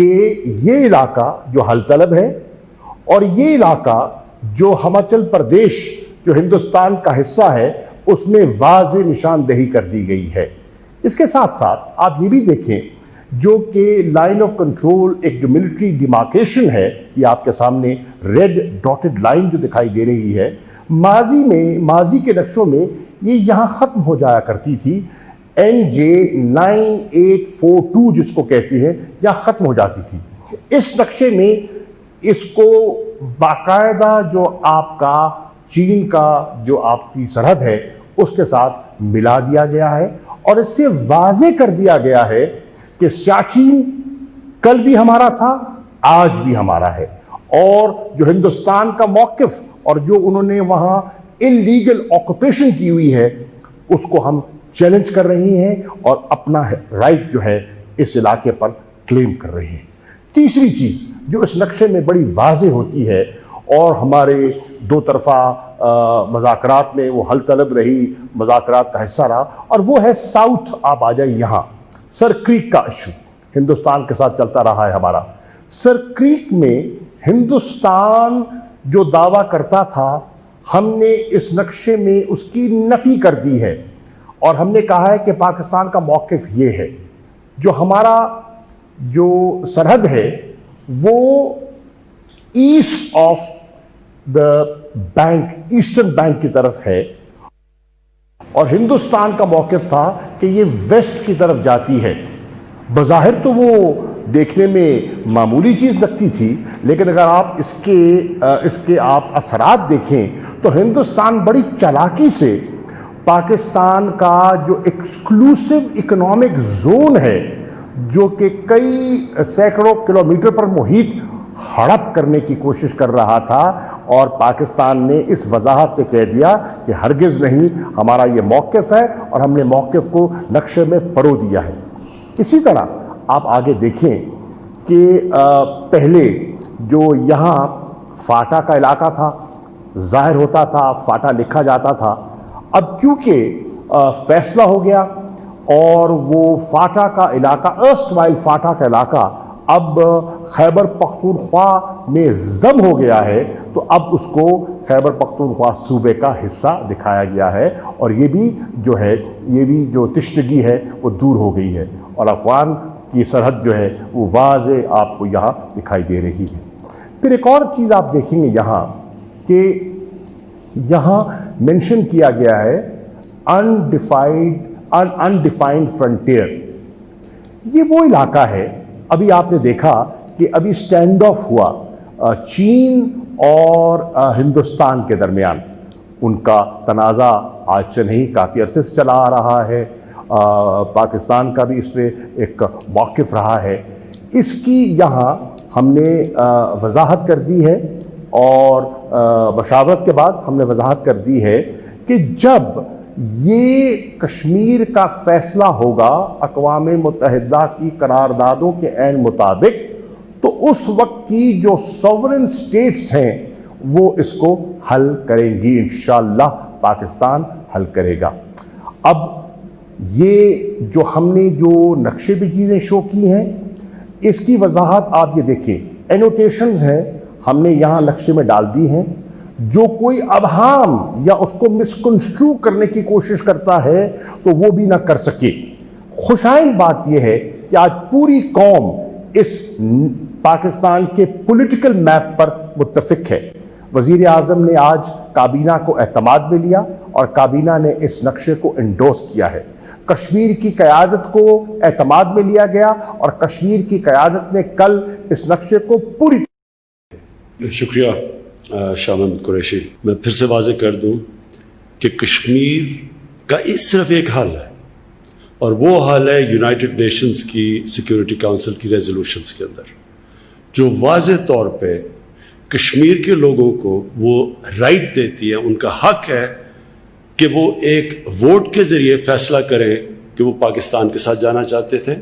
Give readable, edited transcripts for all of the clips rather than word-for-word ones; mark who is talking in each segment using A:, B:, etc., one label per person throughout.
A: کہ یہ علاقہ جو حل طلب ہے اور یہ علاقہ جو ہماچل پردیش جو ہندوستان کا حصہ ہے اس میں واضح نشاندہی کر دی گئی ہے۔ اس کے ساتھ ساتھ آپ یہ بھی دیکھیں جو کہ لائن آف کنٹرول ایک جو ملٹری ڈیمارکیشن ہے، یہ آپ کے سامنے ریڈ ڈاٹڈ لائن جو دکھائی دے رہی ہے، ماضی کے نقشوں میں یہ یہاں ختم ہو جایا کرتی تھی، NJ9842 جس کو کہتی ہیں یہاں ختم ہو جاتی تھی۔ اس نقشے میں اس کو باقاعدہ جو آپ کا چین کا جو آپ کی سرحد ہے اس کے ساتھ ملا دیا گیا ہے، اور اس سے واضح کر دیا گیا ہے کہ سیاچین کل بھی ہمارا تھا، آج بھی ہمارا ہے، اور جو ہندوستان کا موقف اور جو انہوں نے وہاں انلیگل آکوپیشن کی ہوئی ہے اس کو ہم چیلنج کر رہی ہیں اور اپنا رائٹ جو ہے اس علاقے پر کلیم کر رہے ہیں۔ تیسری چیز جو اس نقشے میں بڑی واضح ہوتی ہے اور ہمارے دو طرفہ مذاکرات میں وہ حل طلب رہی، مذاکرات کا حصہ رہا، اور وہ ہے ساؤتھ۔ آپ آ جائیں یہاں، سر کریک کا ایشو ہندوستان کے ساتھ چلتا رہا ہے ہمارا۔ سر کریک میں ہندوستان جو دعویٰ کرتا تھا، ہم نے اس نقشے میں اس کی نفی کر دی ہے، اور ہم نے کہا ہے کہ پاکستان کا موقف یہ ہے، جو ہمارا جو سرحد ہے وہ east of the bank, eastern bank کی طرف ہے، اور ہندوستان کا موقف تھا کہ یہ ویسٹ کی طرف جاتی ہے۔ بظاہر تو وہ دیکھنے میں معمولی چیز لگتی تھی، لیکن اگر آپ اس کے آپ اثرات دیکھیں تو ہندوستان بڑی چالاکی سے پاکستان کا جو ایکسکلوسیو اکنامک زون ہے، جو کہ کئی سینکڑوں کلومیٹر پر محیط ہڑپ کرنے کی کوشش کر رہا تھا، اور پاکستان نے اس وضاحت سے کہہ دیا کہ ہرگز نہیں، ہمارا یہ موقف ہے اور ہم نے موقف کو نقشے میں پرو دیا ہے۔ اسی طرح آپ آگے دیکھیں کہ پہلے جو یہاں فاٹا کا علاقہ تھا، ظاہر ہوتا تھا، فاٹا لکھا جاتا تھا، اب کیونکہ فیصلہ ہو گیا اور وہ فاٹا کا علاقہ، ارسٹ وائل فاٹا کا علاقہ اب خیبر پختونخوا میں ضم ہو گیا ہے، تو اب اس کو خیبر پختونخوا صوبے کا حصہ دکھایا گیا ہے، اور یہ بھی جو تشنگی ہے وہ دور ہو گئی ہے، اور افغان کی سرحد جو ہے وہ واضح آپ کو یہاں دکھائی دے رہی ہے۔ پھر ایک اور چیز آپ دیکھیں گے یہاں کہ یہاں مینشن کیا گیا ہے انڈیفائنڈ فرنٹیئر۔ یہ وہ علاقہ ہے، ابھی آپ نے دیکھا کہ ابھی سٹینڈ آف ہوا چین اور ہندوستان کے درمیان، ان کا تنازع آج سے نہیں کافی عرصے سے چلا آ رہا ہے، پاکستان کا بھی اس پہ ایک موقف رہا ہے۔ اس کی یہاں ہم نے وضاحت کر دی ہے، اور مشاورت کے بعد ہم نے وضاحت کر دی ہے کہ جب یہ کشمیر کا فیصلہ ہوگا اقوام متحدہ کی قراردادوں کے عین مطابق، تو اس وقت کی جو سوورن سٹیٹس ہیں وہ اس کو حل کریں گی، انشاءاللہ پاکستان حل کرے گا۔ اب یہ جو ہم نے جو نقشے پہ چیزیں شو کی ہیں، اس کی وضاحت آپ یہ دیکھیں، اینوٹیشنز ہیں ہم نے یہاں نقشے میں ڈال دی ہیں، جو کوئی ابہام یا اس کو مسکنسٹرو کرنے کی کوشش کرتا ہے تو وہ بھی نہ کر سکے۔ خوشائن بات یہ ہے کہ آج پوری قوم اس پاکستان کے پولیٹیکل میپ پر متفق ہے۔ وزیر اعظم نے آج کابینہ کو اعتماد میں لیا اور کابینہ نے اس نقشے کو انڈورس کیا ہے۔ کشمیر کی قیادت کو اعتماد میں لیا گیا اور کشمیر کی قیادت نے کل اس نقشے کو پوری۔
B: شکریہ شاہ محمد قریشی۔ میں پھر سے واضح کر دوں کہ کشمیر کا صرف ایک حل ہے، اور وہ حل ہے یونائٹڈ نیشنز کی سیکیورٹی کونسل کی ریزولوشنز کے اندر، جو واضح طور پہ کشمیر کے لوگوں کو وہ رائٹ دیتی ہے، ان کا حق ہے کہ وہ ایک ووٹ کے ذریعے فیصلہ کریں کہ وہ پاکستان کے ساتھ جانا چاہتے تھے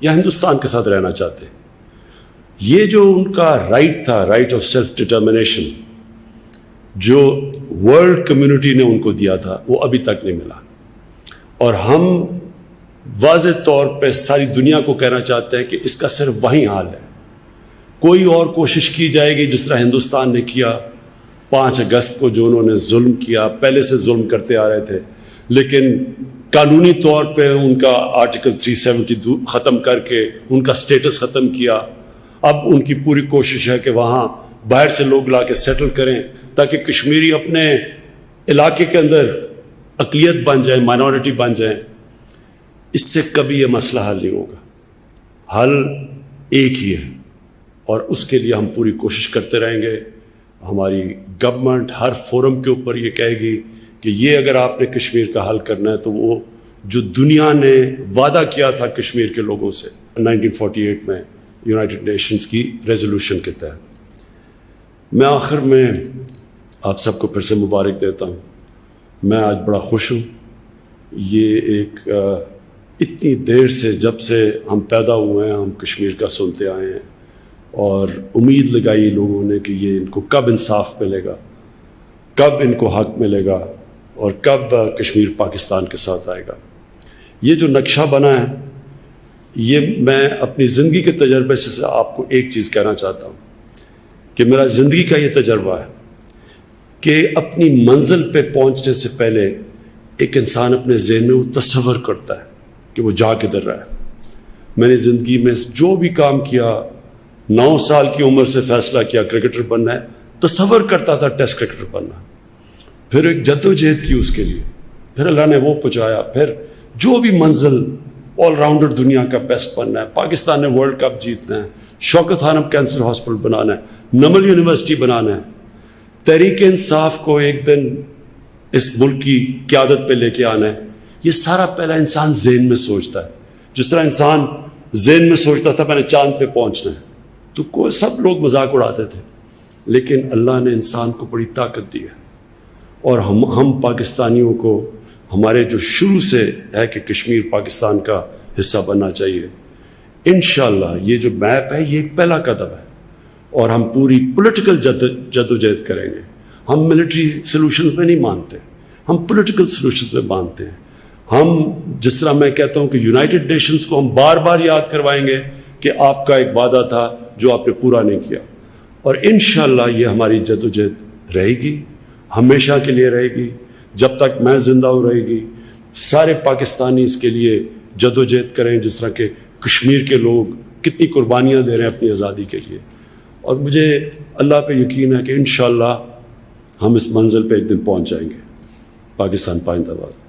B: یا ہندوستان کے ساتھ رہنا چاہتے ہیں۔ یہ جو ان کا رائٹ تھا، رائٹ آف سیلف ڈٹرمنیشن، جو ورلڈ کمیونٹی نے ان کو دیا تھا، وہ ابھی تک نہیں ملا، اور ہم واضح طور پہ ساری دنیا کو کہنا چاہتے ہیں کہ اس کا صرف وہی حال ہے کوئی اور کوشش کی جائے گی جس طرح ہندوستان نے کیا 5 اگست کو، جو انہوں نے ظلم کیا، پہلے سے ظلم کرتے آ رہے تھے، لیکن قانونی طور پہ ان کا آرٹیکل 370 ختم کر کے ان کا سٹیٹس ختم کیا. اب ان کی پوری کوشش ہے کہ وہاں باہر سے لوگ لا کے سیٹل کریں تاکہ کشمیری اپنے علاقے کے اندر اقلیت بن جائیں، مائنورٹی بن جائیں. اس سے کبھی یہ مسئلہ حل نہیں ہوگا. حل ایک ہی ہے اور اس کے لیے ہم پوری کوشش کرتے رہیں گے. ہماری گورنمنٹ ہر فورم کے اوپر یہ کہے گی کہ یہ اگر آپ نے کشمیر کا حل کرنا ہے تو وہ جو دنیا نے وعدہ کیا تھا کشمیر کے لوگوں سے 1948 میں یونائٹڈ نیشنز کی ریزولوشن کے تحت. میں آخر میں آپ سب کو پھر سے مبارک دیتا ہوں. میں آج بڑا خوش ہوں. یہ ایک اتنی دیر سے، جب سے ہم پیدا ہوئے ہیں، ہم کشمیر کا سنتے آئے ہیں اور امید لگائی لوگوں نے کہ یہ ان کو کب انصاف ملے گا، کب ان کو حق ملے گا اور کب کشمیر پاکستان کے ساتھ آئے گا. یہ جو نقشہ بنا ہے، یہ میں اپنی زندگی کے تجربے سے آپ کو ایک چیز کہنا چاہتا ہوں کہ میرا زندگی کا یہ تجربہ ہے کہ اپنی منزل پہ پہنچنے سے پہلے ایک انسان اپنے ذہن میں وہ تصور کرتا ہے کہ وہ جا کدھر رہا ہے. میں نے زندگی میں جو بھی کام کیا، 9 سال کی عمر سے فیصلہ کیا کرکٹر بننا ہے، تصور کرتا تھا ٹیسٹ کرکٹر بننا. پھر ایک جدوجہد کی اس کے لیے، پھر اللہ نے وہ پہنچایا. پھر جو بھی منزل، آل راؤنڈر دنیا کا بیسٹ بننا ہے، پاکستان نے ورلڈ کپ جیتنا ہے، شوکت خانم کینسر ہاسپٹل بنانا ہے، نمل یونیورسٹی بنانا ہے، تحریک انصاف کو ایک دن اس ملک کی قیادت پہ لے کے آنا ہے. یہ سارا پہلا انسان ذہن میں سوچتا ہے. جس طرح انسان ذہن میں سوچتا تھا میں نے چاند پہ پہنچنا ہے، تو کوئی سب لوگ مذاق اڑاتے تھے، لیکن اللہ نے انسان کو بڑی طاقت دی ہے. اور ہم پاکستانیوں کو، ہمارے جو شروع سے ہے کہ کشمیر پاکستان کا حصہ بننا چاہیے، انشاءاللہ یہ جو میپ ہے یہ ایک پہلا قدم ہے اور ہم پوری پولیٹیکل جدوجہد کریں گے. ہم ملٹری سلوشنز میں نہیں مانتے، ہم پولیٹیکل سلوشنز میں مانتے ہیں. ہم جس طرح میں کہتا ہوں کہ یونائٹڈ نیشنز کو ہم بار بار یاد کروائیں گے کہ آپ کا ایک وعدہ تھا جو آپ نے پورا نہیں کیا. اور انشاءاللہ یہ ہماری جدوجہد رہے گی، ہمیشہ کے لیے رہے گی. جب تک میں زندہ ہوں رہے گی. سارے پاکستانی اس کے لیے جدوجہد کریں جس طرح کہ کشمیر کے لوگ کتنی قربانیاں دے رہے ہیں اپنی آزادی کے لیے. اور مجھے اللہ پہ یقین ہے کہ انشاءاللہ ہم اس منزل پہ ایک دن پہنچ جائیں گے. پاکستان پائندہ باد.